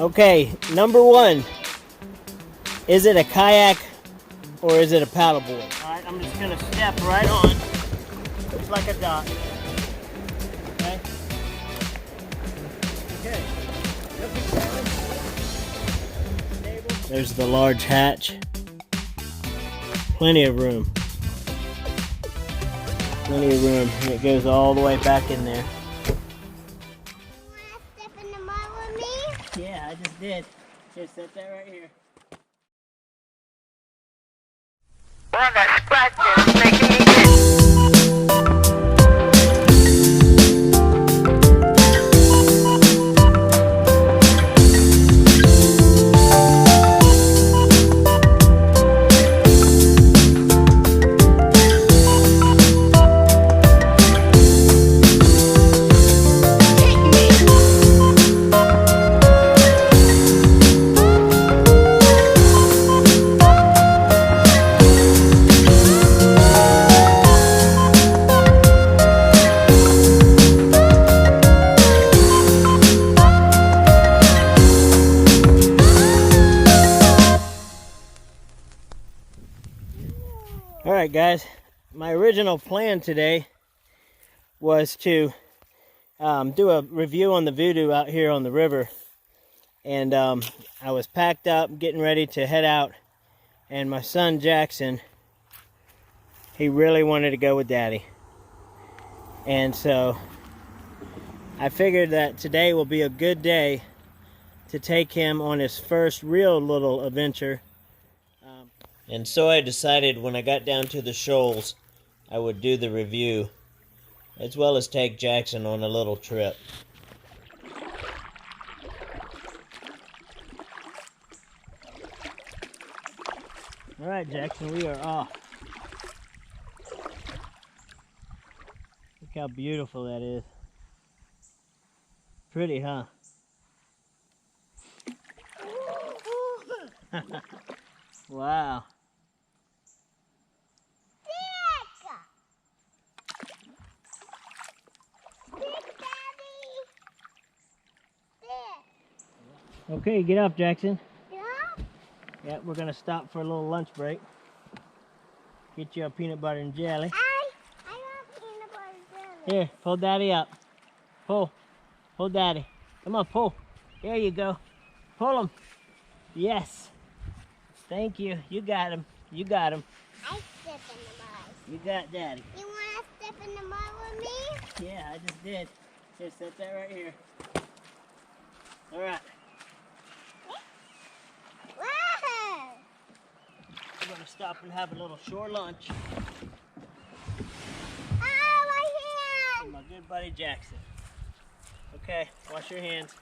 Okay, number one. Is it a kayak or is it a paddleboard? Alright, I'm just gonna step right on. Looks like a dock. Okay. Okay. There's the large hatch. Plenty of room. Plenty of room. And it goes all the way back in there. You wanna step in the mud with me? Yeah, I just did. Just set that right here. On the scratches, making it. Alright guys, my original plan today was to do a review on the Voodoo out here on the river. And I was packed up, getting ready to head out. And my son Jackson, he really wanted to go with Daddy. And so I figured that today will be a good day to take him on his first real little adventure. And so I decided when I got down to the shoals, I would do the review, as well as take Jackson on a little trip. All right, Jackson, we are off. Look how beautiful that is. Pretty, huh? Wow. Okay, get off, Jackson. Yeah? Yeah, we're gonna stop for a little lunch break. Get you a peanut butter and jelly. I want peanut butter jelly. Here, pull Daddy up. Pull. Pull Daddy. Come on, pull. There you go. Pull him. Yes. Thank you. You got him. You got him. I step in the mud. You got Daddy. You want to step in the mud with me? Yeah, I just did. Here, set that right here. All right. Wow! We're gonna stop and have a little shore lunch Oh, my with hand! my good buddy Jackson. Okay, wash your hands.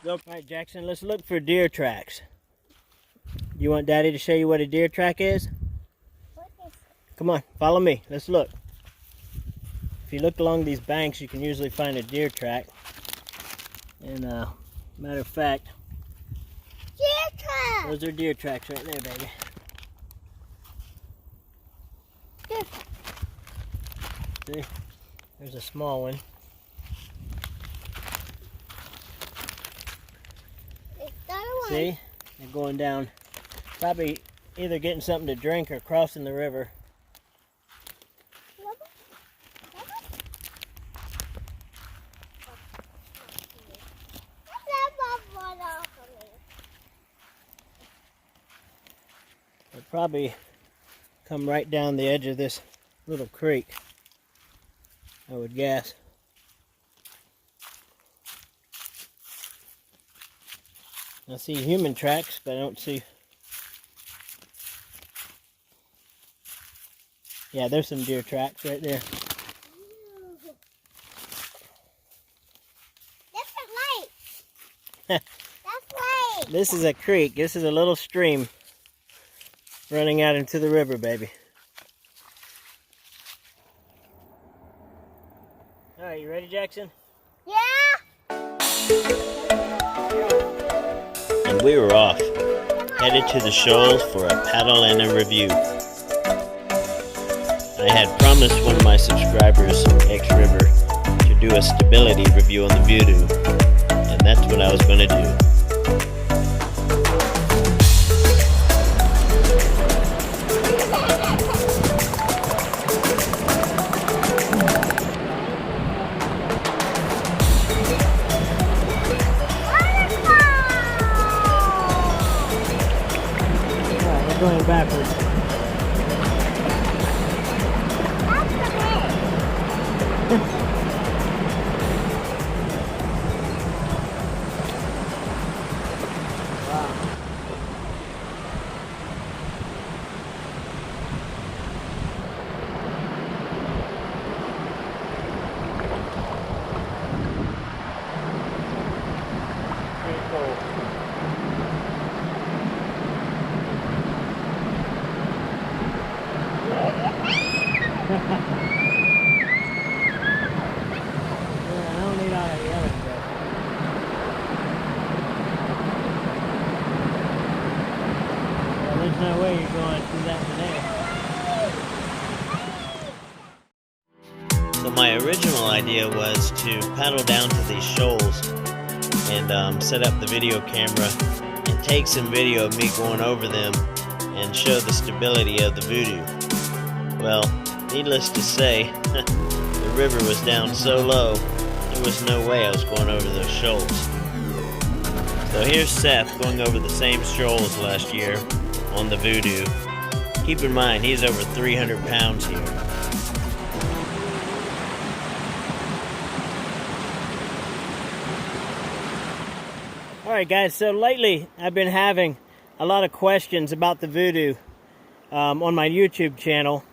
Go. All right, Jackson, let's look for deer tracks. You want Daddy to show you what a deer track is? What is it? Come on, follow me. Let's look. If you look along these banks, you can usually find a deer track. And matter of fact, Deer trap! those are deer tracks right there, baby. See? There's a small one. It's the other one. See? They're going down. Probably either getting something to drink or crossing the river. They'll probably come right down the edge of this little creek, I would guess. I see human tracks, but I don't see... Yeah, there's some deer tracks right there. That's a light. That's light. This is a creek. This is a little stream running out into the river, baby. All right, you ready, Jackson? Yeah. And we were off, headed to the shoals for a paddle and a review. I had promised one of my subscribers, X River, to do a stability review on the Voodoo, and that's what what I was going to do. Going backwards. There's no way you're going through that today. So my original idea was to paddle down to these shoals and set up the video camera and take some video of me going over them and show the stability of the Voodoo. Well, needless to say, the river was down so low, there was no way I was going over those shoals. So here's Seth going over the same shoals last year on the Voodoo. Keep in mind, he's over 300 pounds here. Alright guys, so lately I've been having a lot of questions about the Voodoo on my YouTube channel.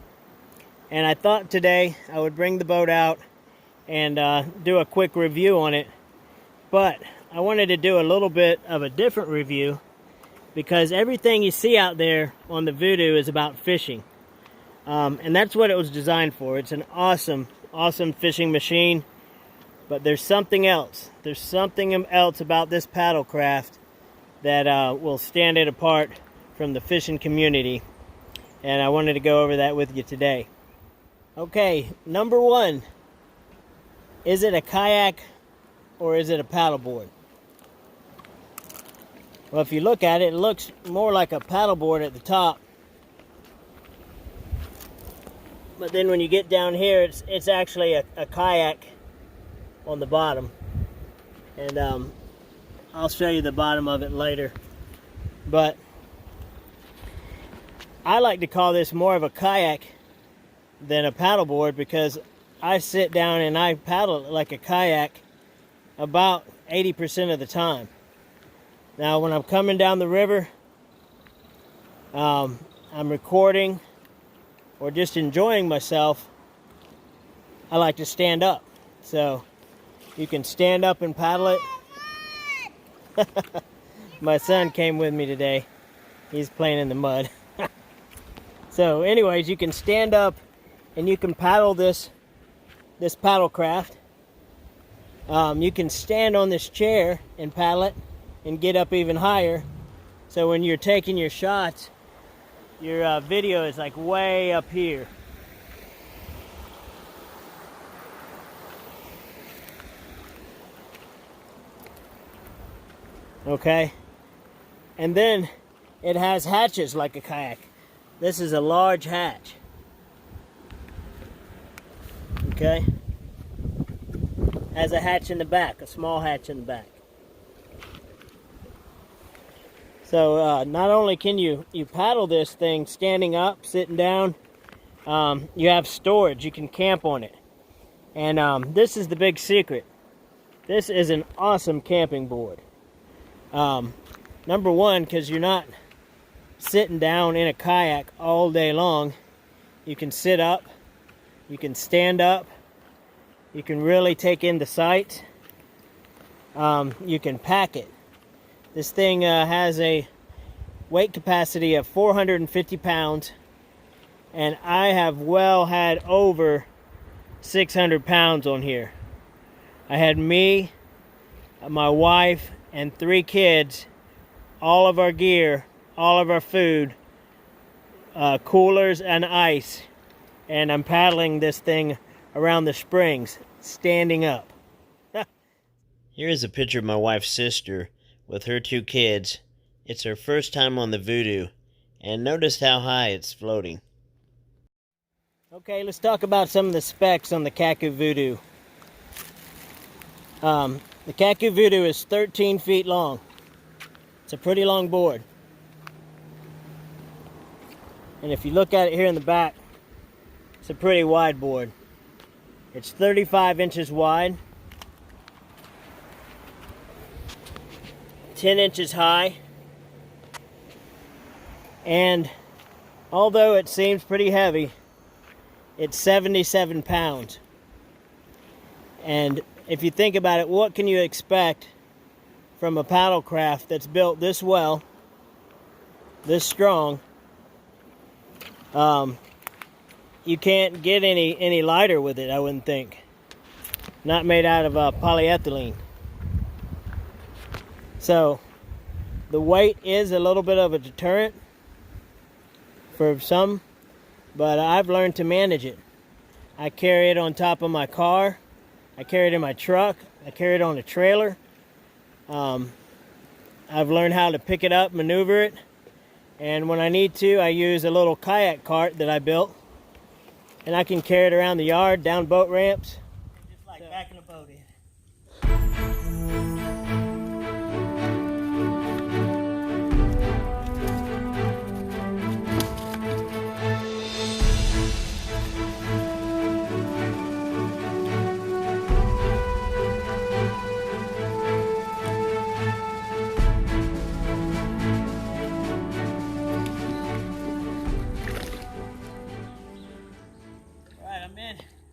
And I thought today I would bring the boat out and do a quick review on it. But I wanted to do a little bit of a different review because everything you see out there on the Voodoo is about fishing. And that's what it was designed for. It's an awesome, awesome fishing machine. But there's something else. There's something else about this paddle craft that will stand it apart from the fishing community. And I wanted to go over that with you today. Okay, number one. Is it a kayak or is it a paddleboard? Well, if you look at it, it looks more like a paddleboard at the top. But then when you get down here, it's actually a kayak on the bottom. And I'll show you the bottom of it later. But I like to call this more of a kayak than a paddleboard because I sit down and I paddle like a kayak about 80% of the time. Now when I'm coming down the river, I'm recording or just enjoying myself, I like to stand up. So you can stand up and paddle it. My son came with me today. He's playing in the mud. So anyways, you can stand up and you can paddle this paddle craft. You can stand on this chair and paddle it and get up even higher. So when you're taking your shots, your video is like way up here. Okay, and then it has hatches like a kayak. This is a large hatch. Okay, has a hatch in the back, a small hatch in the back. So not only can you paddle this thing standing up, sitting down, you have storage. You can camp on it. And this is the big secret. This is an awesome camping board. Number one, because you're not sitting down in a kayak all day long. You can sit up, you can stand up, you can really take in the sight. You can pack it. This thing has a weight capacity of 450 pounds, and I have well had over 600 pounds on here. I had me, my wife, and 3 kids, all of our gear, all of our food, coolers and ice, and I'm paddling this thing around the springs, standing up. Here is a picture of my wife's sister with her 2 kids. It's her first time on the Voodoo, and notice how high it's floating. Okay, let's talk about some of the specs on the Kaku Voodoo. The Kaku Voodoo is 13 feet long. It's a pretty long board. And if you look at it here in the back, it's a pretty wide board. It's 35 inches wide, 10 inches high, and although it seems pretty heavy, it's 77 pounds. And if you think about it, what can you expect from a paddle craft that's built this well, this strong? You can't get any lighter with it, I wouldn't think. Not made out of polyethylene. So the weight is a little bit of a deterrent for some, but I've learned to manage it. I carry it on top of my car. I carry it in my truck. I carry it on a trailer. I've learned how to pick it up, maneuver it, and when I need to, I use a little kayak cart that I built, and I can carry it around the yard, down boat ramps. Just like backing a boat in.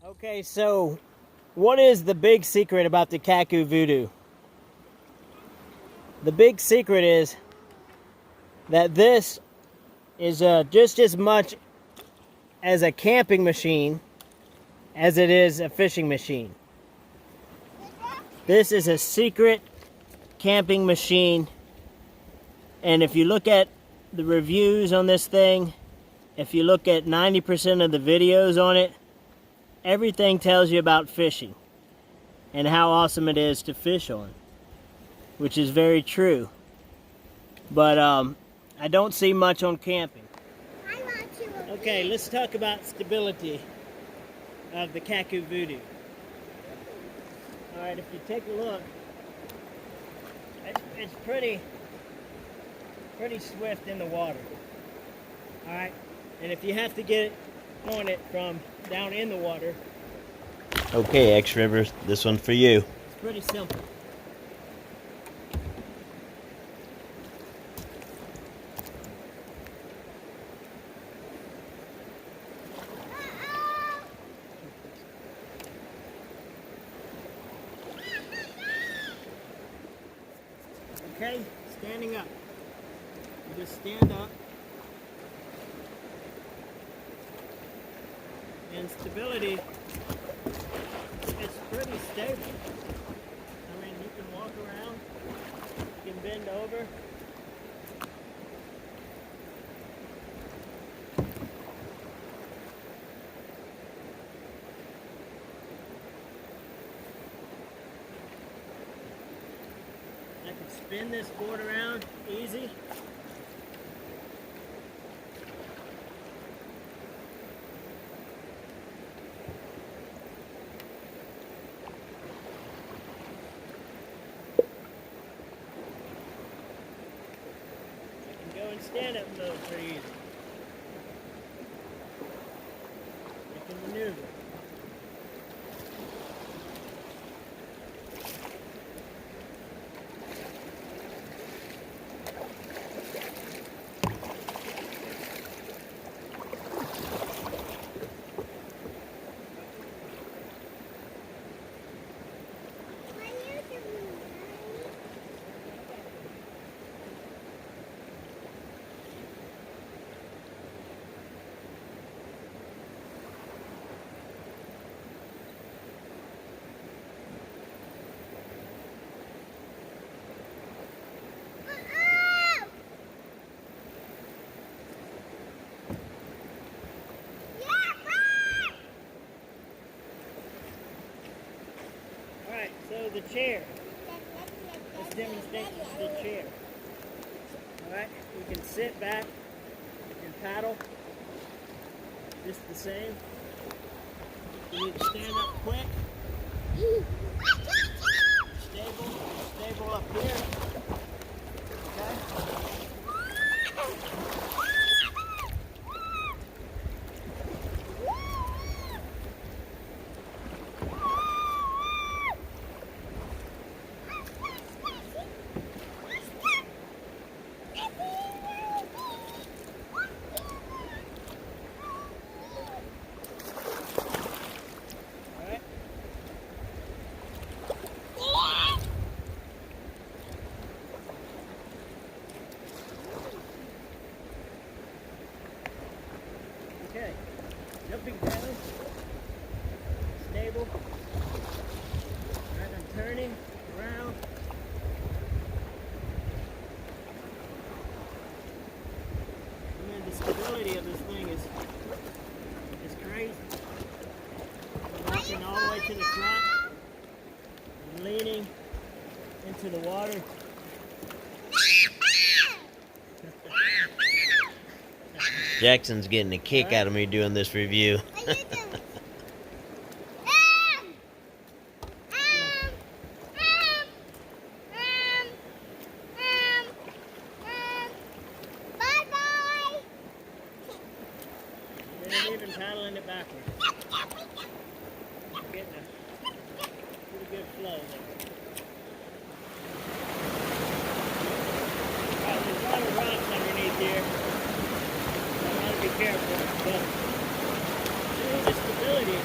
Okay, so what is the big secret about the Kaku Voodoo? The big secret is that this is just as much as a camping machine as it is a fishing machine. This is a secret camping machine, and if you look at the reviews on this thing, if you look at 90% of the videos on it, everything tells you about fishing and how awesome it is to fish on, which is very true. But I don't see much on camping. Okay, let's talk about stability of the Kaku Voodoo. All right, if you take a look, it's pretty swift in the water. All right, and if you have to get on it from down in the water. Okay, X River, this one's for you. It's pretty simple. Okay, standing up. You just stand up. And stability, it's pretty stable. I mean, you can walk around, you can bend over. I can spin this board around easy. Stand-up mode pretty easy. You can maneuver. So the chair. demonstrate the chair. Alright, you can sit back and paddle just the same. You need to stand up quick. Stable up here. Okay? Okay, jumping down, stable, right, I'm turning around. Man, the stability of this thing is crazy. I'm walking all the way to the front, I'm leaning into the water. Jackson's getting a kick out of me doing this review. And even paddling it backwards. I'm getting a pretty good flow there. Right, there's a lot of rocks underneath here. I gotta be careful, but there's the stability.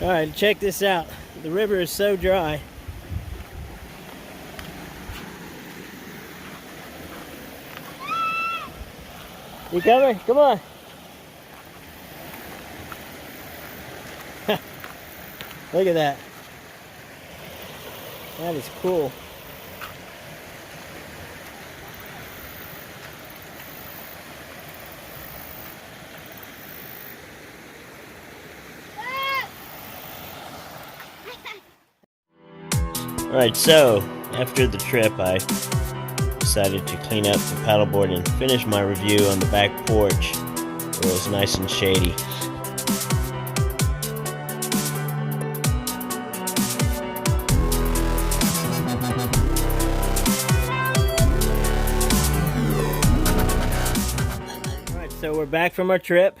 All right, check this out. The river is so dry. You coming? Come on. Look at that. That is cool. Alright, so after the trip I decided to clean up the paddleboard and finish my review on the back porch where it was nice and shady. Alright, so we're back from our trip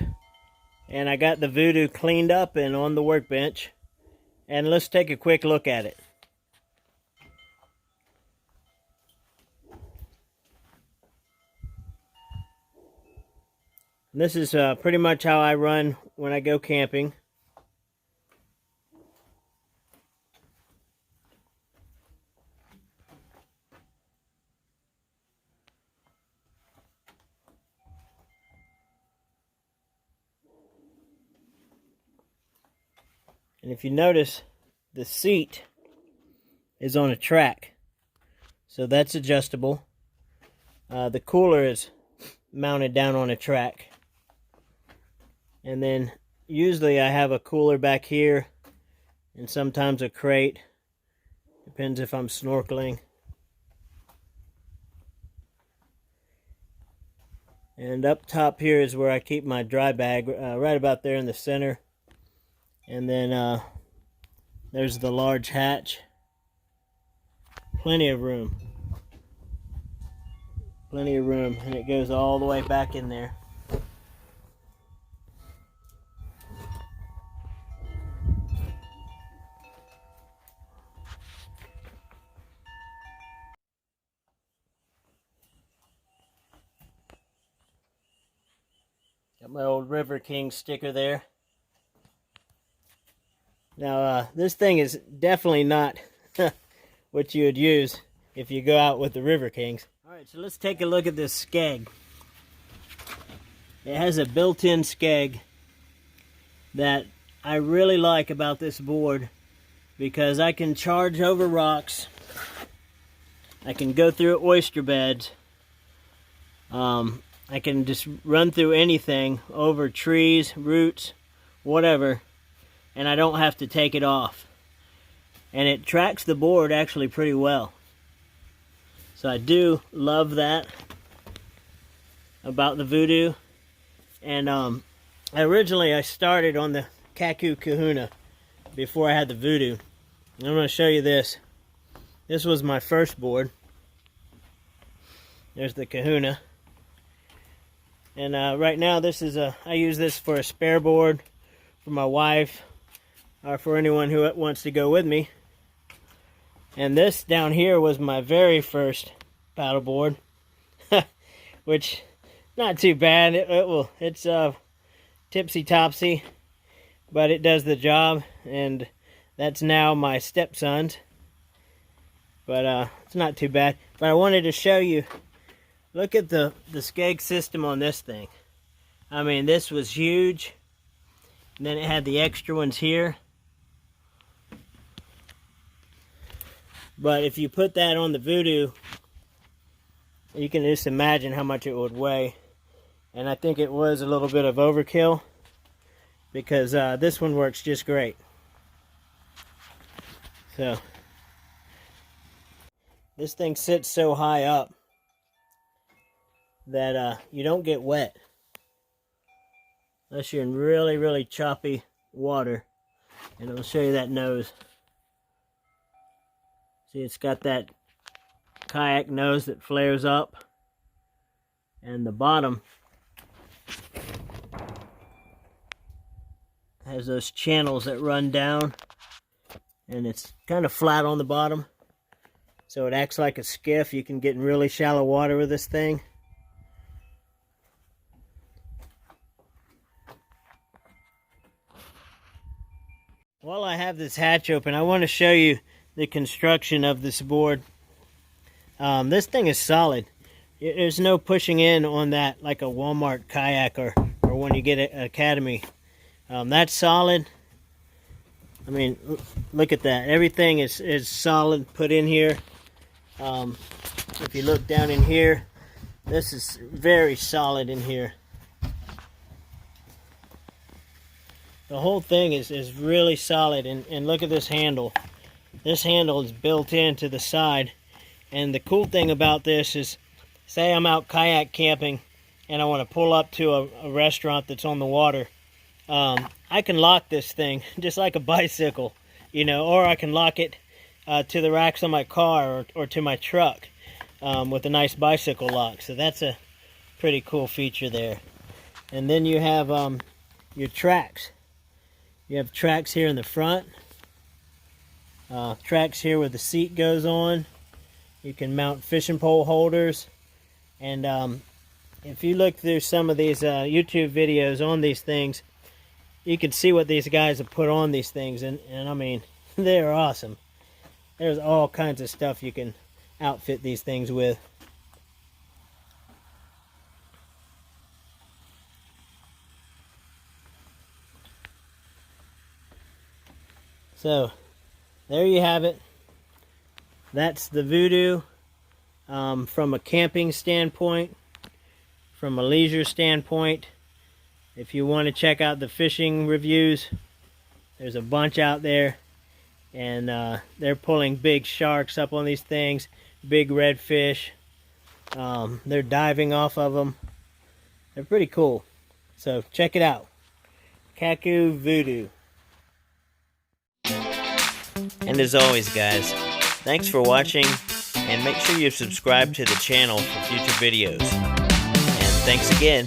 and I got the Voodoo cleaned up and on the workbench, and let's take a quick look at it. This is pretty much how I run when I go camping. And if you notice, the seat is on a track, so that's adjustable. The cooler is mounted down on a track. And then usually I have a cooler back here and sometimes a crate. Depends if I'm snorkeling. And up top here is where I keep my dry bag, right about there in the center. And then there's the large hatch. Plenty of room. Plenty of room, and it goes all the way back in there. Got my old River King sticker there. Now, this thing is definitely not what you would use if you go out with the River Kings. Alright, so let's take a look at this skeg. It has a built-in skeg that I really like about this board because I can charge over rocks. I can go through oyster beds. I can just run through anything, over trees, roots, whatever, and I don't have to take it off. And it tracks the board actually pretty well. So I do love that about the Voodoo. And originally I started on the Kaku Kahuna before I had the Voodoo. I'm going to show you this. This was my first board. There's the Kahuna. And right now this is I use this for a spare board for my wife or for anyone who wants to go with me. And this down here was my very first paddleboard, which not too bad. It's tipsy topsy, but it does the job. And that's now my stepson's. But it's not too bad. But I wanted to show you. Look at the skeg system on this thing. I mean, this was huge. And then it had the extra ones here. But if you put that on the Voodoo, you can just imagine how much it would weigh. And I think it was a little bit of overkill because this one works just great. So, this thing sits so high up that you don't get wet unless you're in really, really choppy water. And I'll show you that nose. See, it's got that kayak nose that flares up, and the bottom has those channels that run down, and it's kind of flat on the bottom, so it acts like a skiff. You can get in really shallow water with this thing. While I have this hatch open, I want to show you the construction of this board. This thing is solid. There's no pushing in on that like a Walmart kayak or when you get an Academy. That's solid. I mean, look at that. Everything is solid put in here. If you look down in here, this is very solid in here. The whole thing is really solid, and look at this handle. This handle is built into the side, and the cool thing about this is, say I'm out kayak camping and I want to pull up to a restaurant that's on the water. I can lock this thing just like a bicycle, you know, or I can lock it to the racks on my car or to my truck with a nice bicycle lock. So that's a pretty cool feature there. And then you have your tracks. You have tracks here in the front, tracks here where the seat goes on. You can mount fishing pole holders, and if you look through some of these YouTube videos on these things, you can see what these guys have put on these things, and I mean, they're awesome. There's all kinds of stuff you can outfit these things with. So, there you have it. That's the Voodoo from a camping standpoint, from a leisure standpoint. If you want to check out the fishing reviews, there's a bunch out there. And they're pulling big sharks up on these things, big redfish. They're diving off of them. They're pretty cool. So check it out. Kaku Voodoo. And as always, guys, thanks for watching, and make sure you subscribe to the channel for future videos. And thanks again.